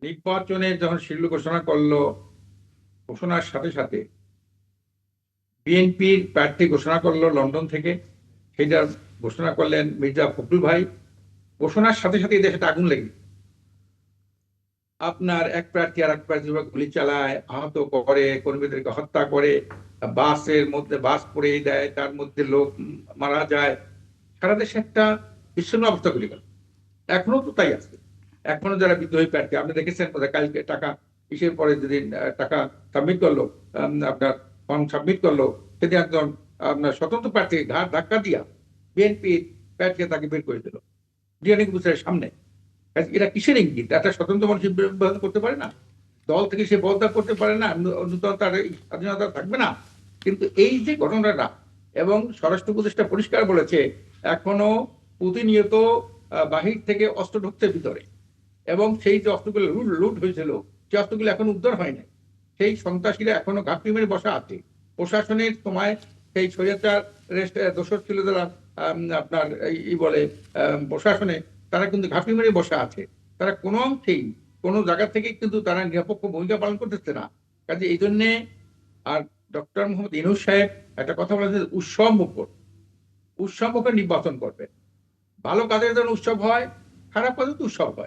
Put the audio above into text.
নির্বাচনের যখন শিডিউল ঘোষণা করলো, ঘোষণার সাথে সাথে বিএনপির প্রার্থী ঘোষণা করলো লন্ডন থেকে, সেটা ঘোষণা করলেন মির্জা ফখরুল ভাই। ঘোষণার সাথে সাথে দেশে আগুন লেগে আপনার এক প্রার্থী আর এক প্রার্থীর উপর গুলি চালায়, আহত করে, কর্মীদেরকে হত্যা করে, বাসের মধ্যে বাস পড়িয়ে দেয়, তার মধ্যে লোক মারা যায়। সারা দেশে একটা বিচ্ছিন্ন অবস্থা ঘটে গেল। এখনো তো তাই আছে। এখনো যারা বিদ্রোহী প্রার্থী, আপনি দেখেছেন বোধহয় কালকে টাকা ইসের পরে যেদিন টাকা সাবমিট করলো, আপনার ফর্ম সাবমিট করলো, সেদিন একজন আপনার স্বতন্ত্র প্রার্থী ঘাট ধাক্কা দিয়া বিএনপি প্রার্থী তাকে বের করে দিল ডিএনএ বুথের সামনে। এটা কিসের ইঙ্গিত? একটা স্বতন্ত্র মানুষ নির্বাচন করতে পারে না, দল থেকে সে পদত্যাগ করতে পারে না, নূতন তার এই স্বাধীনতা থাকবে না? কিন্তু এই যে ঘটনাটা, এবং স্বরাষ্ট্র উপদেষ্টা পরিষ্কার বলেছে এখনো প্রতিনিয়ত বাহির থেকে অস্ত্র ঢুকছে ভিতরে, এবং সেই যে অস্ত্রগুলো লুট হয়েছিল, সেই অস্ত্রগুলো এখন উদ্ধার হয় নাই। সেই সন্ত্রাসীরা এখনো ঘাপটি মেরে বসা আছে। প্রশাসনের সময় সেই স্বৈরাচার দোষর ছিল যারা আপনার এই বলে প্রশাসনে, তারা কিন্তু ঘাপটি মেরে বসা আছে। তারা কোনো অংশেই কোনো জায়গা থেকে কিন্তু তারা নিরপেক্ষ ভূমিকা পালন করতেছে না। কাজে এই জন্যে আর ডক্টর মোহাম্মদ ইউনূস সাহেব একটা কথা বলেছেন, উৎসব মুখর নির্বাচন করবে। ভালো কাজের জন্য উৎসব হয়, খারাপ কাজে তো উৎসব হয়।